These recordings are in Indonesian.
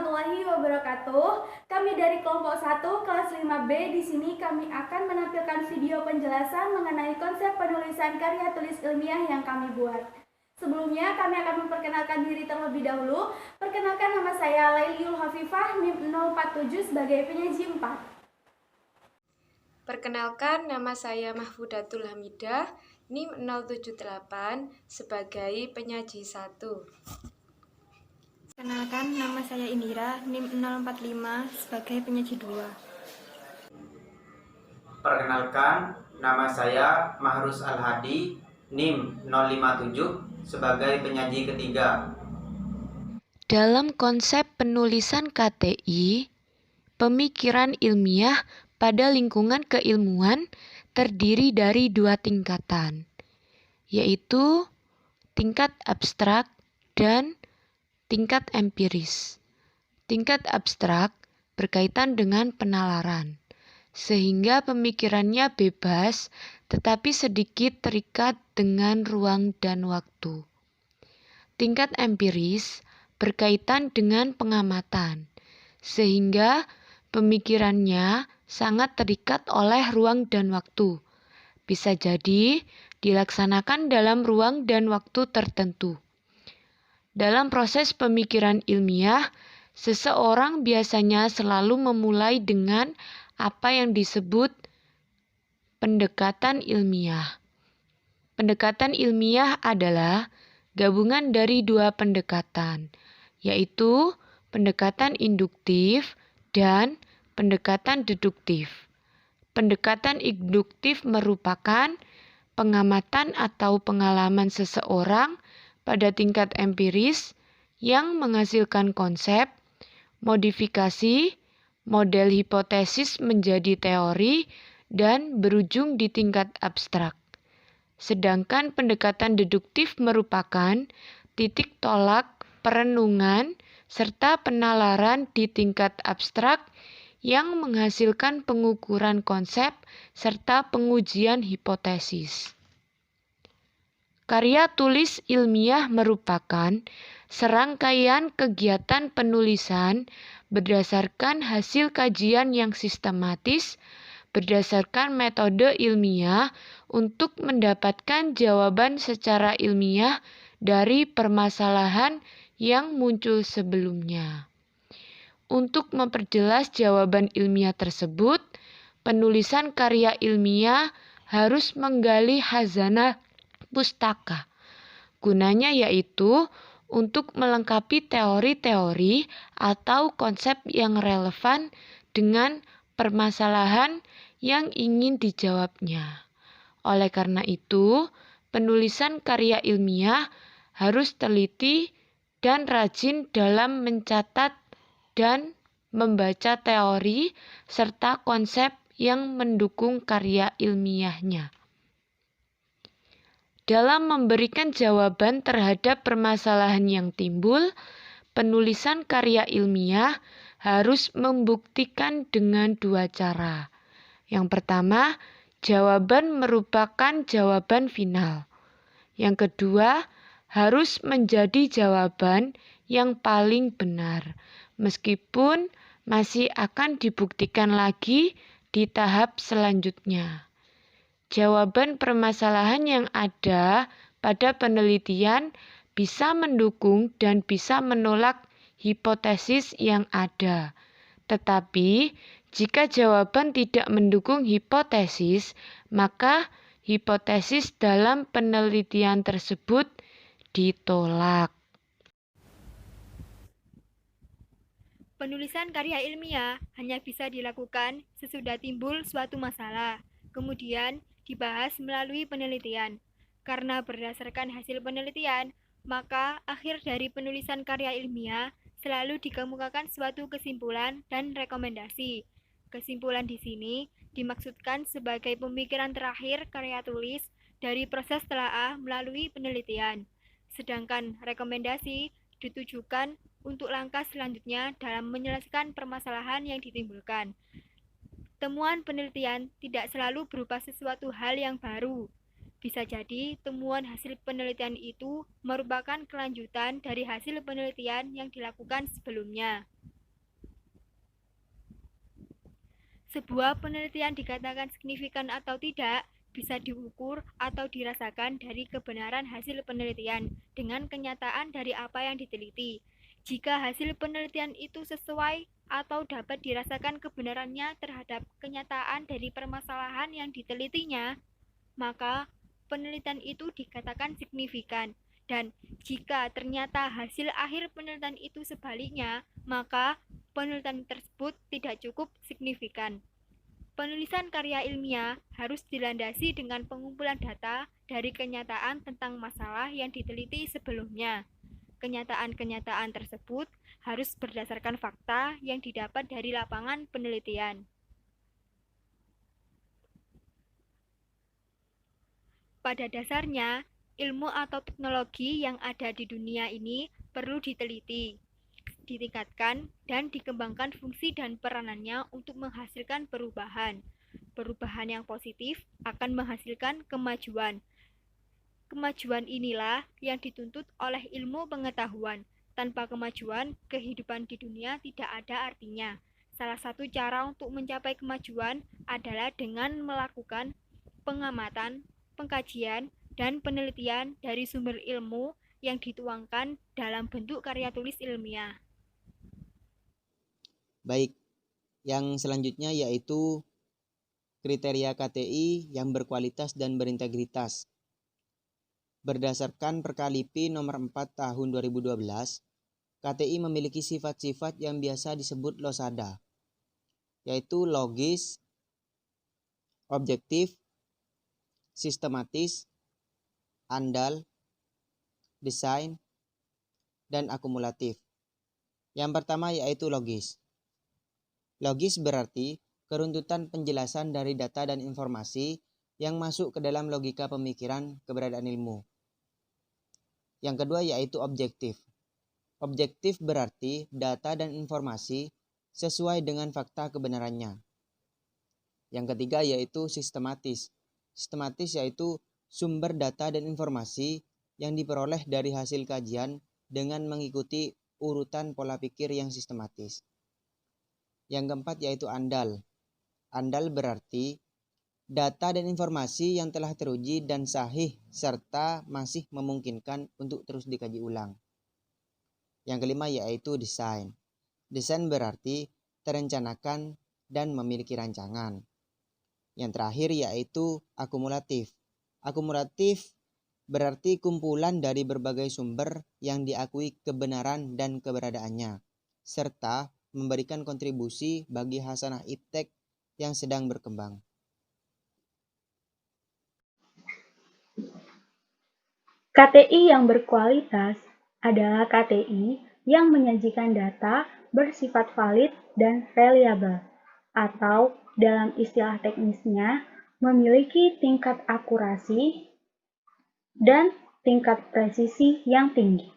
warahmatullahi wabarakatuh. Kami dari kelompok 1 kelas 5B. Di sini kami akan menampilkan video penjelasan mengenai konsep penulisan karya tulis ilmiah yang kami buat. Sebelumnya kami akan memperkenalkan diri terlebih dahulu. Perkenalkan, nama saya Lailiul Hafifah, NIM 047 sebagai penyaji 4. Perkenalkan, nama saya Mahfudatul Hamidah, NIM 078 sebagai penyaji 1. Perkenalkan, nama saya Indira, NIM 045 sebagai penyaji 2. Perkenalkan, nama saya Mahrus Al-Hadi, NIM 057 sebagai penyaji ketiga. Dalam konsep penulisan KTI, pemikiran ilmiah pada lingkungan keilmuan terdiri dari 2 tingkatan, yaitu tingkat abstrak dan tingkat empiris. Tingkat abstrak berkaitan dengan penalaran, sehingga pemikirannya bebas tetapi sedikit terikat dengan ruang dan waktu. Tingkat empiris berkaitan dengan pengamatan, sehingga pemikirannya sangat terikat oleh ruang dan waktu. Bisa jadi dilaksanakan dalam ruang dan waktu tertentu. Dalam proses pemikiran ilmiah, seseorang biasanya selalu memulai dengan apa yang disebut pendekatan ilmiah. Pendekatan ilmiah adalah gabungan dari 2 pendekatan, yaitu pendekatan induktif dan pendekatan deduktif. Pendekatan induktif merupakan pengamatan atau pengalaman seseorang pada tingkat empiris yang menghasilkan konsep, modifikasi, model hipotesis menjadi teori, dan berujung di tingkat abstrak. Sedangkan pendekatan deduktif merupakan titik tolak perenungan serta penalaran di tingkat abstrak yang menghasilkan pengukuran konsep serta pengujian hipotesis. Karya tulis ilmiah merupakan serangkaian kegiatan penulisan berdasarkan hasil kajian yang sistematis, berdasarkan metode ilmiah untuk mendapatkan jawaban secara ilmiah dari permasalahan yang muncul sebelumnya. Untuk memperjelas jawaban ilmiah tersebut, penulisan karya ilmiah harus menggali khazanah pustaka. Gunanya yaitu untuk melengkapi teori-teori atau konsep yang relevan dengan permasalahan yang ingin dijawabnya. Oleh karena itu, penulisan karya ilmiah harus teliti dan rajin dalam mencatat dan membaca teori serta konsep yang mendukung karya ilmiahnya. Dalam memberikan jawaban terhadap permasalahan yang timbul, penulisan karya ilmiah harus membuktikan dengan 2 cara. Yang pertama, jawaban merupakan jawaban final. Yang kedua, harus menjadi jawaban yang paling benar, meskipun masih akan dibuktikan lagi di tahap selanjutnya. Jawaban permasalahan yang ada pada penelitian bisa mendukung dan bisa menolak hipotesis yang ada. Tetapi, jika jawaban tidak mendukung hipotesis, maka hipotesis dalam penelitian tersebut ditolak. Penulisan karya ilmiah hanya bisa dilakukan sesudah timbul suatu masalah, kemudian dibahas melalui penelitian. Karena berdasarkan hasil penelitian, maka akhir dari penulisan karya ilmiah selalu dikemukakan suatu kesimpulan dan rekomendasi. Kesimpulan di sini dimaksudkan sebagai pemikiran terakhir karya tulis dari proses telaah melalui penelitian. Sedangkan rekomendasi ditujukan untuk langkah selanjutnya dalam menyelesaikan permasalahan yang ditimbulkan. Temuan penelitian tidak selalu berupa sesuatu hal yang baru. Bisa jadi temuan hasil penelitian itu merupakan kelanjutan dari hasil penelitian yang dilakukan sebelumnya. Sebuah penelitian dikatakan signifikan atau tidak bisa diukur atau dirasakan dari kebenaran hasil penelitian dengan kenyataan dari apa yang diteliti. Jika hasil penelitian itu sesuai atau dapat dirasakan kebenarannya terhadap kenyataan dari permasalahan yang ditelitinya, maka penelitian itu dikatakan signifikan. Dan jika ternyata hasil akhir penelitian itu sebaliknya, maka penelitian tersebut tidak cukup signifikan. Penulisan karya ilmiah harus dilandasi dengan pengumpulan data dari kenyataan tentang masalah yang diteliti sebelumnya. Kenyataan-kenyataan tersebut harus berdasarkan fakta yang didapat dari lapangan penelitian. Pada dasarnya, ilmu atau teknologi yang ada di dunia ini perlu diteliti, ditingkatkan, dan dikembangkan fungsi dan peranannya untuk menghasilkan perubahan. Perubahan yang positif akan menghasilkan kemajuan. Kemajuan inilah yang dituntut oleh ilmu pengetahuan. Tanpa kemajuan, kehidupan di dunia tidak ada artinya. Salah satu cara untuk mencapai kemajuan adalah dengan melakukan pengamatan, pengkajian, dan penelitian dari sumber ilmu yang dituangkan dalam bentuk karya tulis ilmiah. Baik, yang selanjutnya yaitu kriteria KTI yang berkualitas dan berintegritas. Berdasarkan Perkalipi nomor 4 tahun 2012, KTI memiliki sifat-sifat yang biasa disebut losada, yaitu logis, objektif, sistematis, andal, desain, dan akumulatif. Yang pertama yaitu logis. Logis berarti keruntutan penjelasan dari data dan informasi yang masuk ke dalam logika pemikiran keberadaan ilmu. Yang kedua yaitu objektif. Objektif berarti data dan informasi sesuai dengan fakta kebenarannya. Yang ketiga yaitu sistematis. Sistematis yaitu sumber data dan informasi yang diperoleh dari hasil kajian dengan mengikuti urutan pola pikir yang sistematis. Yang keempat yaitu andal. Andal berarti data dan informasi yang telah teruji dan sahih serta masih memungkinkan untuk terus dikaji ulang. Yang kelima yaitu desain. Desain berarti terencanakan dan memiliki rancangan. Yang terakhir yaitu akumulatif. Akumulatif berarti kumpulan dari berbagai sumber yang diakui kebenaran dan keberadaannya, serta memberikan kontribusi bagi hasanah iptek yang sedang berkembang. KTI yang berkualitas adalah KTI yang menyajikan data bersifat valid dan reliable, atau dalam istilah teknisnya memiliki tingkat akurasi dan tingkat presisi yang tinggi.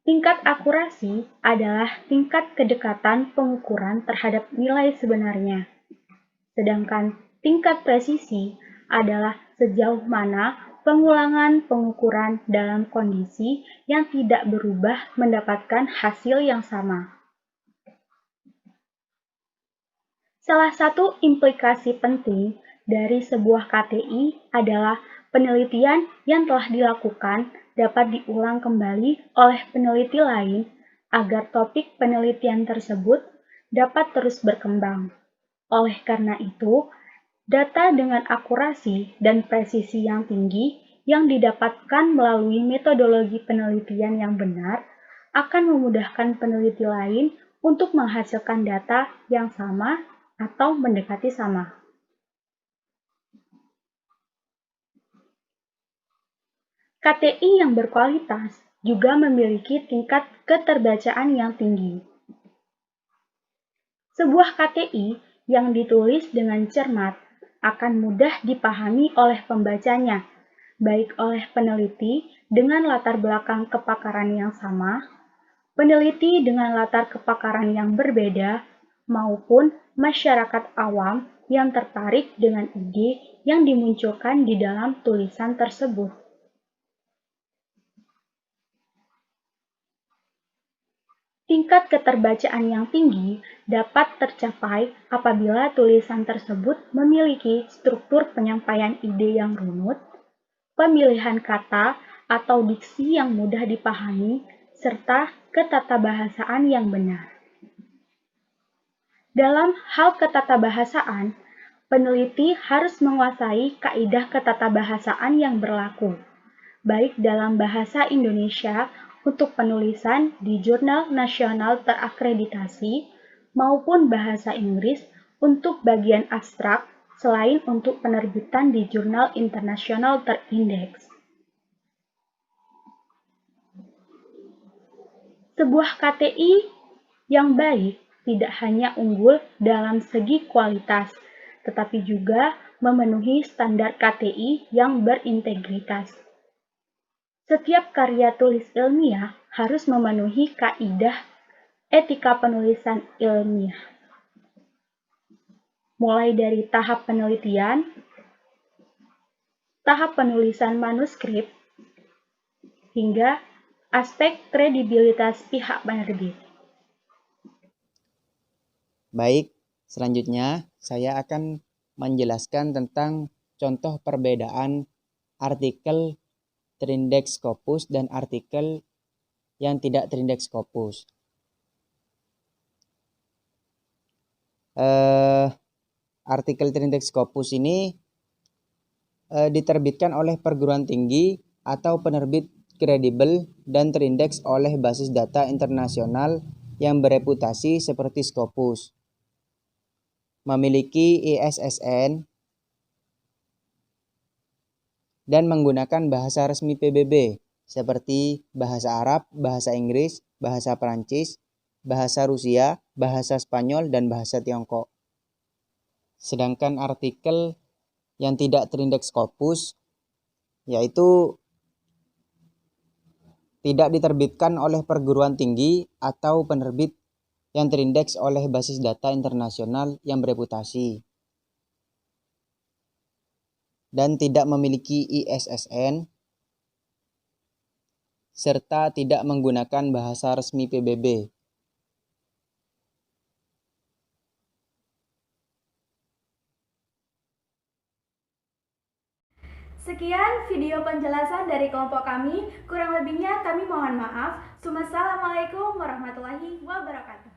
Tingkat akurasi adalah tingkat kedekatan pengukuran terhadap nilai sebenarnya, sedangkan tingkat presisi adalah sejauh mana pengulangan pengukuran dalam kondisi yang tidak berubah mendapatkan hasil yang sama. Salah satu implikasi penting dari sebuah KTI adalah penelitian yang telah dilakukan dapat diulang kembali oleh peneliti lain agar topik penelitian tersebut dapat terus berkembang. Oleh karena itu, data dengan akurasi dan presisi yang tinggi yang didapatkan melalui metodologi penelitian yang benar akan memudahkan peneliti lain untuk menghasilkan data yang sama atau mendekati sama. KTI yang berkualitas juga memiliki tingkat keterbacaan yang tinggi. Sebuah KTI yang ditulis dengan cermat akan mudah dipahami oleh pembacanya, baik oleh peneliti dengan latar belakang kepakaran yang sama, peneliti dengan latar kepakaran yang berbeda, maupun masyarakat awam yang tertarik dengan ide yang dimunculkan di dalam tulisan Tingkat keterbacaan yang tinggi dapat tercapai apabila tulisan tersebut memiliki struktur penyampaian ide yang runut, pemilihan kata atau diksi yang mudah dipahami, serta ketatabahasaan yang benar. Dalam hal ketatabahasaan, peneliti harus menguasai kaidah ketatabahasaan yang berlaku, baik dalam bahasa Indonesia untuk penulisan di jurnal nasional terakreditasi maupun bahasa Inggris untuk bagian abstrak selain untuk penerbitan di jurnal internasional terindeks. Sebuah KTI yang baik tidak hanya unggul dalam segi kualitas, tetapi juga memenuhi standar KTI yang berintegritas. Setiap karya tulis ilmiah harus memenuhi kaidah etika penulisan ilmiah, mulai dari tahap penelitian, tahap penulisan manuskrip, hingga aspek kredibilitas pihak penerbit. Baik, selanjutnya saya akan menjelaskan tentang contoh perbedaan artikel terindeks Scopus dan artikel yang tidak terindeks Scopus. Artikel terindeks Scopus ini diterbitkan oleh perguruan tinggi atau penerbit kredibel dan terindeks oleh basis data internasional yang bereputasi seperti Scopus, memiliki ISSN, dan menggunakan bahasa resmi PBB seperti bahasa Arab, bahasa Inggris, bahasa Perancis, bahasa Rusia, bahasa Spanyol, dan bahasa Tiongkok. Sedangkan artikel yang tidak terindeks Scopus yaitu tidak diterbitkan oleh perguruan tinggi atau penerbit yang terindeks oleh basis data internasional yang bereputasi dan tidak memiliki ISSN serta tidak menggunakan bahasa resmi PBB. Sekian video penjelasan dari kelompok kami. Kurang lebihnya kami mohon maaf. Wassalamualaikum warahmatullahi wabarakatuh.